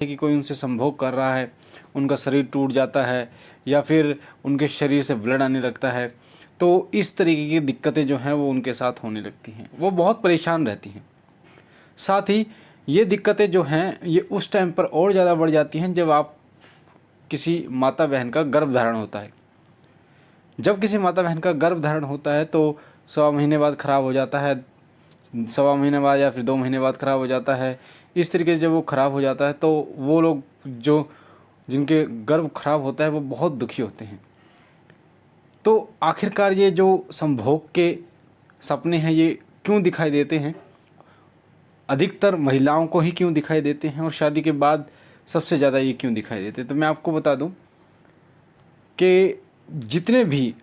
कि कोई उनसे संभोग कर रहा है, उनका शरीर टूट जाता है या फिर उनके शरीर से ब्लड आने लगता है। तो इस तरीके की दिक्कतें जो हैं वो उनके साथ होने लगती हैं, वो बहुत परेशान रहती हैं। साथ ही ये दिक्कतें जो हैं ये उस टाइम पर और ज़्यादा बढ़ जाती हैं जब आप किसी माता बहन का गर्भ धारण होता है। जब किसी माता बहन का गर्भ धारण होता है तो 1.25 महीने बाद ख़राब हो जाता है, 1.25 महीने बाद या फिर 2 महीने बाद ख़राब हो जाता है। इस तरीके से जब वो ख़राब हो जाता है तो वो लोग जो जिनके गर्भ ख़राब होता है वो बहुत दुखी होते हैं। तो आखिरकार ये जो संभोग के सपने हैं ये क्यों दिखाई देते हैं, अधिकतर महिलाओं को ही क्यों दिखाई देते हैं और शादी के बाद सबसे ज़्यादा ये क्यों दिखाई देते हैं? तो मैं आपको बता दूं कि जितने भी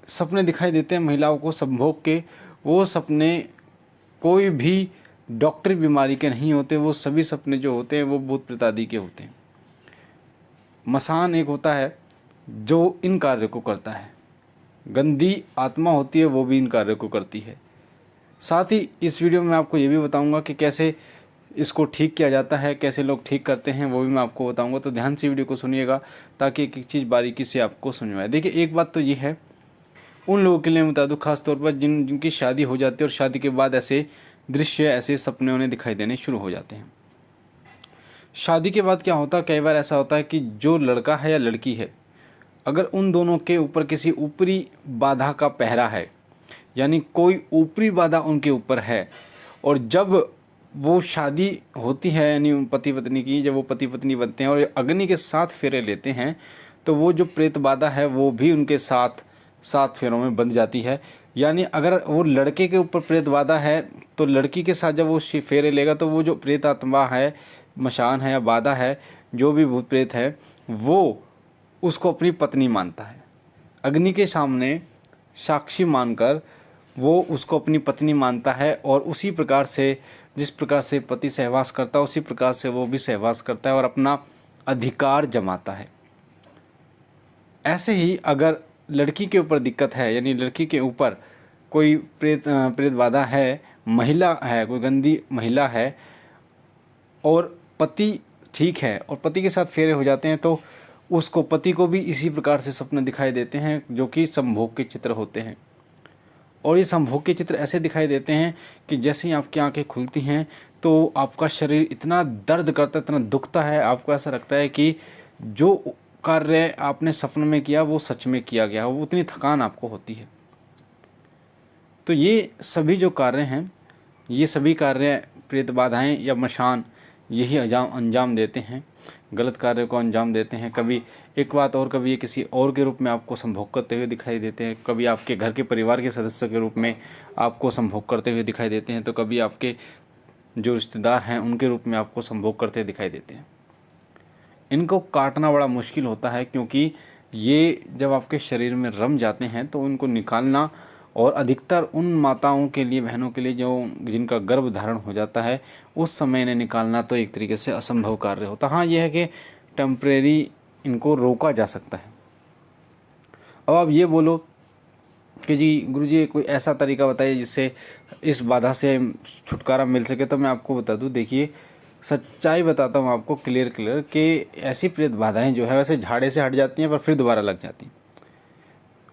सपने दिखाई देते हैं महिलाओं को संभोग के, वो सपने कोई भी डॉक्टरी बीमारी के नहीं होते। वो सभी सपने जो होते हैं वो भूत प्रेत आदि के होते हैं। मसान एक होता है जो इन कार्य को करता है, गंदी आत्मा होती है वो भी इन कार्य को करती है। साथ ही इस वीडियो में मैं आपको ये भी बताऊंगा कि कैसे इसको ठीक किया जाता है, कैसे लोग ठीक करते हैं, वो भी मैं आपको बताऊंगा। तो ध्यान से वीडियो को सुनिएगा ताकि एक एक चीज़ बारीकी से आपको समझ में आए। देखिए, एक बात तो ये है, उन लोगों के लिए मैं बता दूँ खास तौर पर जिनकी शादी हो जाती है और शादी के बाद ऐसे दृश्य, ऐसे सपने उन्हें दिखाई देने शुरू हो जाते हैं। शादी के बाद क्या होता है, कई बार ऐसा होता है कि जो लड़का है या लड़की है, अगर उन दोनों के ऊपर किसी ऊपरी बाधा का पहरा है, यानी कोई ऊपरी बाधा उनके ऊपर है, और जब वो शादी होती है यानी पति पत्नी की, जब वो पति पत्नी बनते हैं और अग्नि के 7 फेरे लेते हैं, तो वो जो प्रेत बाधा है वो भी उनके साथ 7 फेरों में बंध जाती है। यानी अगर वो लड़के के ऊपर प्रेत बाधा है तो लड़की के साथ जब वो फेरे लेगा तो वो जो प्रेत आत्मा है, मशान है या बाधा है, जो भी भूत प्रेत है, वो उसको अपनी पत्नी मानता है। अग्नि के सामने साक्षी मानकर वो उसको अपनी पत्नी मानता है और उसी प्रकार से, जिस प्रकार से पति सहवास करता है उसी प्रकार से वो भी सहवास करता है और अपना अधिकार जमाता है। ऐसे ही अगर लड़की के ऊपर दिक्कत है, यानी लड़की के ऊपर कोई प्रेत बाधा है, महिला है, कोई गंदी महिला है और पति ठीक है और पति के साथ फेरे हो जाते हैं, तो उसको, पति को भी इसी प्रकार से सपने दिखाई देते हैं जो कि संभोग के चित्र होते हैं। और ये संभोग के चित्र ऐसे दिखाई देते हैं कि जैसे ही आपकी आंखें खुलती हैं तो आपका शरीर इतना दर्द करता है, इतना दुखता है, आपको ऐसा लगता है कि जो कार्य आपने सपने में किया वो सच में किया गया, वो उतनी थकान आपको होती है। तो ये सभी जो कार्य हैं, ये सभी कार्य प्रेत बाधाएँ या मशान यही अंजाम देते हैं, गलत कार्य को अंजाम देते हैं। कभी एक बात और, कभी ये किसी और के रूप में आपको संभोग करते हुए दिखाई देते हैं, कभी आपके घर के परिवार के सदस्य के रूप में आपको संभोग करते हुए दिखाई देते हैं, तो कभी आपके जो रिश्तेदार हैं उनके रूप में आपको संभोग करते दिखाई देते हैं। इनको काटना बड़ा मुश्किल होता है क्योंकि ये जब आपके शरीर में रम जाते हैं तो उनको निकालना, और अधिकतर उन माताओं के लिए, बहनों के लिए जो जिनका गर्भ धारण हो जाता है, उस समय इन्हें निकालना तो एक तरीके से असंभव कार्य होता है। हाँ, यह है कि टेम्परेरी इनको रोका जा सकता है। अब आप ये बोलो कि जी गुरुजी कोई ऐसा तरीका बताइए जिससे इस बाधा से छुटकारा मिल सके। तो मैं आपको बता दूं, देखिए सच्चाई बताता हूँ आपको क्लियर कि ऐसी प्रेत बाधाएं जो है वैसे झाड़े से हट जाती हैं पर फिर दोबारा लग जाती हैं।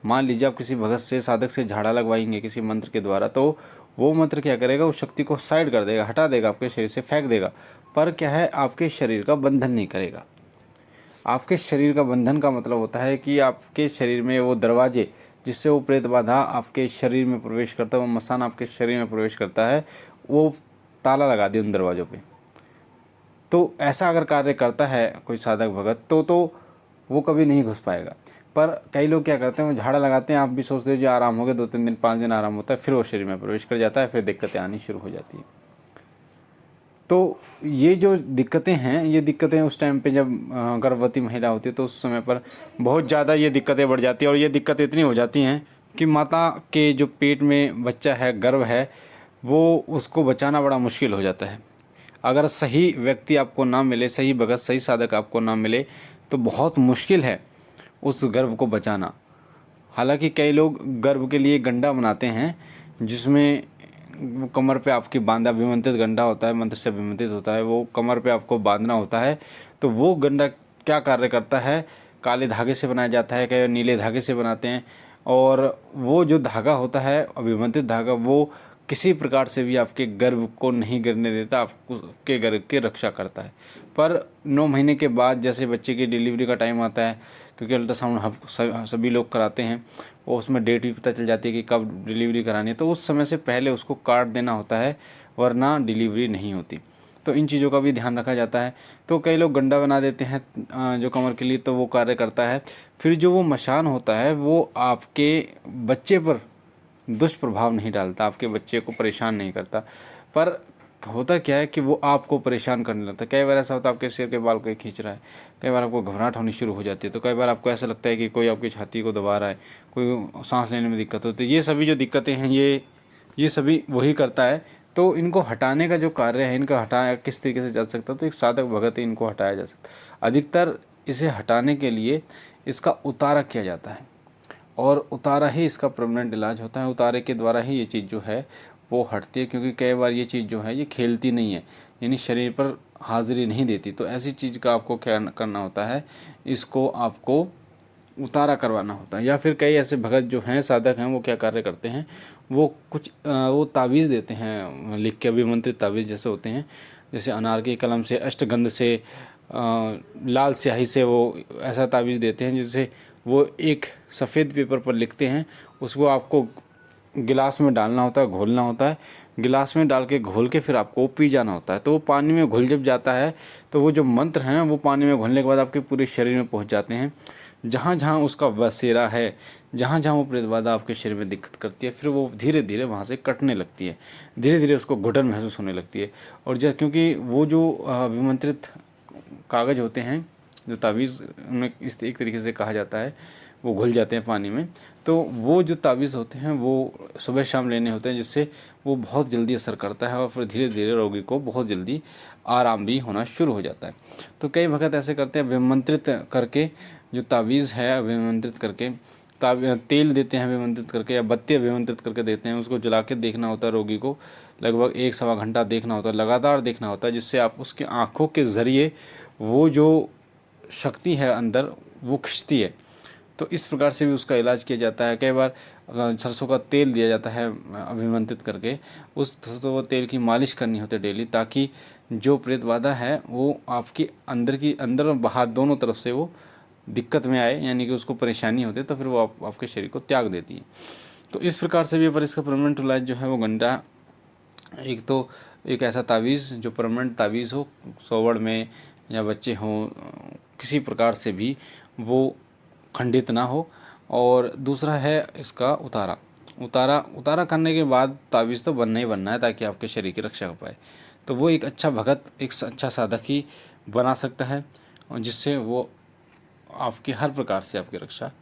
मान लीजिए आप किसी भगत से, साधक से झाड़ा लगवाएंगे किसी मंत्र के द्वारा, तो वो मंत्र क्या करेगा, उस शक्ति को साइड कर देगा, हटा देगा, आपके शरीर से फेंक देगा, पर क्या है, आपके शरीर का बंधन नहीं करेगा। आपके शरीर का बंधन का मतलब होता है कि आपके शरीर में वो दरवाजे जिससे वो प्रेत बाधा आपके शरीर में प्रवेश करता है, वो मसान आपके शरीर में प्रवेश करता है, वो ताला लगा दे उन दरवाज़ों पे। तो ऐसा अगर कार्य करता है कोई साधक भगत तो वो कभी नहीं घुस पाएगा। पर कई लोग क्या करते हैं, वो झाड़ा लगाते हैं, आप भी सोचते हो जो आराम हो गया, 2-3 दिन 5 दिन आराम होता है, फिर वो शरीर में प्रवेश कर जाता है, फिर दिक्कतें आनी शुरू हो जाती हैं। तो ये जो दिक्कतें हैं, ये दिक्कतें उस टाइम पे जब गर्भवती महिला होती है तो उस समय पर बहुत ज़्यादा ये दिक्कतें बढ़ जाती हैं। और ये दिक्कतें इतनी हो जाती हैं कि माता के जो पेट में बच्चा है, गर्भ है, वो उसको बचाना बड़ा मुश्किल हो जाता है। अगर सही व्यक्ति आपको ना मिले, सही भगत, सही साधक आपको ना मिले, तो बहुत मुश्किल है उस गर्भ को बचाना। हालांकि कई लोग गर्भ के लिए गंडा बनाते हैं जिसमें वो कमर पे आपकी बांधा, अभिमंत्रित गंडा होता है, मंत्र से अभिमंत्रित होता है, वो कमर पे आपको बांधना होता है। तो वो गंडा क्या कार्य करता है, काले धागे से बनाया जाता है, कई नीले धागे से बनाते हैं। और वो जो धागा होता है अभिमंत्रित धागा, वो किसी प्रकार से भी आपके गर्भ को नहीं गिरने देता, आपके गर्भ की रक्षा करता है। पर 9 महीने के बाद जैसे बच्चे की डिलीवरी का टाइम आता है, क्योंकि अल्ट्रासाउंड हम सभी लोग कराते हैं और उसमें डेट भी पता चल जाती है कि कब डिलीवरी करानी है, तो उस समय से पहले उसको काट देना होता है, वरना डिलीवरी नहीं होती। तो इन चीज़ों का भी ध्यान रखा जाता है। तो कई लोग गंडा बना देते हैं जो कमर के लिए, तो वो कार्य करता है। फिर जो वो मशान होता है वो आपके बच्चे पर दुष्प्रभाव नहीं डालता, आपके बच्चे को परेशान नहीं करता। पर होता क्या है कि वो आपको परेशान करने लगता है। कई बार ऐसा होता है आपके सिर के बाल कोई खींच रहा है, कई बार आपको घबराहट होनी शुरू हो जाती है, तो कई बार आपको ऐसा लगता है कि कोई आपकी छाती को दबा रहा है, कोई सांस लेने में दिक्कत होती है। ये सभी जो दिक्कतें हैं ये सभी वही करता है। तो इनको हटाने का जो कार्य है, इनका हटाया किस तरीके से जा सकता है, तो एक साधक भगत ही इनको हटाया जा सकता है। अधिकतर इसे हटाने के लिए इसका उतारा किया जाता है और उतारा ही इसका परमानेंट इलाज होता है। उतारे के द्वारा ही ये चीज़ जो है वो हटती है, क्योंकि कई बार ये चीज़ जो है ये खेलती नहीं है, यानी शरीर पर हाजिरी नहीं देती। तो ऐसी चीज़ का आपको क्या करना होता है, इसको आपको उतारा करवाना होता है। या फिर कई ऐसे भगत जो हैं, साधक हैं, वो क्या कार्य करते हैं, वो कुछ वो तावीज़ देते हैं, लिख के अभिमंत्रित तावीज़ जैसे होते हैं, जैसे अनार की कलम से, अष्टगंध से, लाल स्याही से वो ऐसा तावीज़ देते हैं, जिससे वो एक सफ़ेद पेपर पर लिखते हैं, उसको आपको गिलास में डालना होता है, घोलना होता है, गिलास में डाल के घोल के फिर आपको पी जाना होता है। तो वो पानी में घुल जब जाता है तो वो जो मंत्र हैं वो पानी में घुलने के बाद आपके पूरे शरीर में पहुंच जाते हैं। जहाँ जहाँ उसका बसेरा है, जहाँ जहाँ वो प्रेत बाधा आपके शरीर में दिक्कत करती है, फिर वो धीरे धीरे वहाँ से कटने लगती है, धीरे धीरे उसको घुटन महसूस होने लगती है। और जब क्योंकि वो जो अभिमंत्रित कागज़ होते हैं, जो तावीज़, उन्हें इस एक तरीके से कहा जाता है, वो घुल जाते हैं पानी में। तो वो जो तावीज़ होते हैं वो सुबह शाम लेने होते हैं, जिससे वो बहुत जल्दी असर करता है और फिर धीरे धीरे रोगी को बहुत जल्दी आराम भी होना शुरू हो जाता है। तो कई भगत ऐसे करते हैं, अभिमंत्रित करके जो तावीज़ है अभिमंत्रित करके तेल देते हैं, अभिमंत्रित करके, या बत्ती अभिमंत्रित करके देते हैं। उसको जला के देखना होता है रोगी को, लगभग 1-1.25 घंटा देखना होता है, लगातार देखना होता है, जिससे आप उसकी आँखों के ज़रिए वो जो शक्ति है अंदर वो खिंचती है। तो इस प्रकार से भी उसका इलाज किया जाता है। कई बार सरसों का तेल दिया जाता है अभिमंत्रित करके, उस तो वो तेल की मालिश करनी होती है डेली, ताकि जो प्रेत बाधा है वो आपकी अंदर और बाहर दोनों तरफ से वो दिक्कत में आए, यानी कि उसको परेशानी होती है, तो फिर वो आपके शरीर को त्याग देती है। तो इस प्रकार से भी पर इसका परमानेंट इलाज जो है वो गंडा, एक तो एक ऐसा तावीज़ जो परमानेंट तावीज़ हो, सोवड़ में या बच्चे हों, किसी प्रकार से भी वो खंडित ना हो। और दूसरा है इसका उतारा करने के बाद तावीज़ तो बनना ही बनना है, ताकि आपके शरीर की रक्षा हो पाए। तो वो एक अच्छा भगत, एक अच्छा साधक ही बना सकता है, और जिससे वो आपकी हर प्रकार से आपकी रक्षा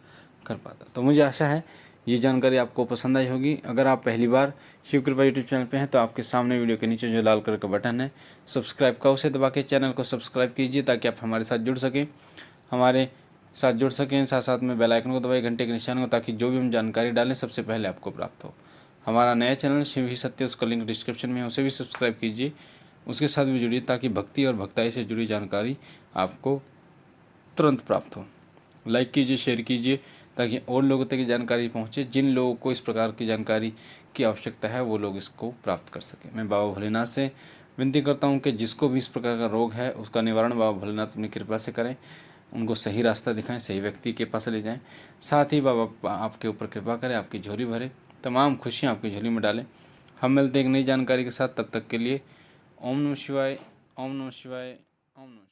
कर पाता। तो मुझे आशा है ये जानकारी आपको पसंद आई होगी। अगर आप पहली बार शिव कृपा यूट्यूब चैनल पे हैं तो आपके सामने वीडियो के नीचे जो लाल कलर का बटन है सब्सक्राइब का, उसे दबा के चैनल को सब्सक्राइब कीजिए, ताकि आप हमारे साथ जुड़ सकें, साथ साथ में बेल आइकन को दबाइए, घंटे के निशान को, ताकि जो भी हम जानकारी डालें सबसे पहले आपको प्राप्त हो। हमारा नया चैनल शिव ही सत्य, उसका लिंक डिस्क्रिप्शन में है, उसे भी सब्सक्राइब कीजिए, उसके साथ भी जुड़िए, ताकि भक्ति और भक्ताई से जुड़ी जानकारी आपको तुरंत प्राप्त हो। लाइक कीजिए, शेयर कीजिए, ताकि और लोगों तक की जानकारी पहुँचे। जिन लोगों को इस प्रकार की जानकारी की आवश्यकता है वो लोग इसको प्राप्त कर सकें। मैं बाबा भोलेनाथ से विनती करता हूँ कि जिसको भी इस प्रकार का रोग है उसका निवारण बाबा भोलेनाथ अपनी कृपा से करें, उनको सही रास्ता दिखाएं, सही व्यक्ति के पास ले जाएं। साथ ही बाबा आपके ऊपर कृपा करें, आपकी झोली भरे, तमाम खुशियाँ आपकी झोली में डालें। हम मिलते हैं एक नई जानकारी के साथ, तब तक के लिए ओम नमः शिवाय, ओम नमः शिवाय, ओम नमः शिवाय।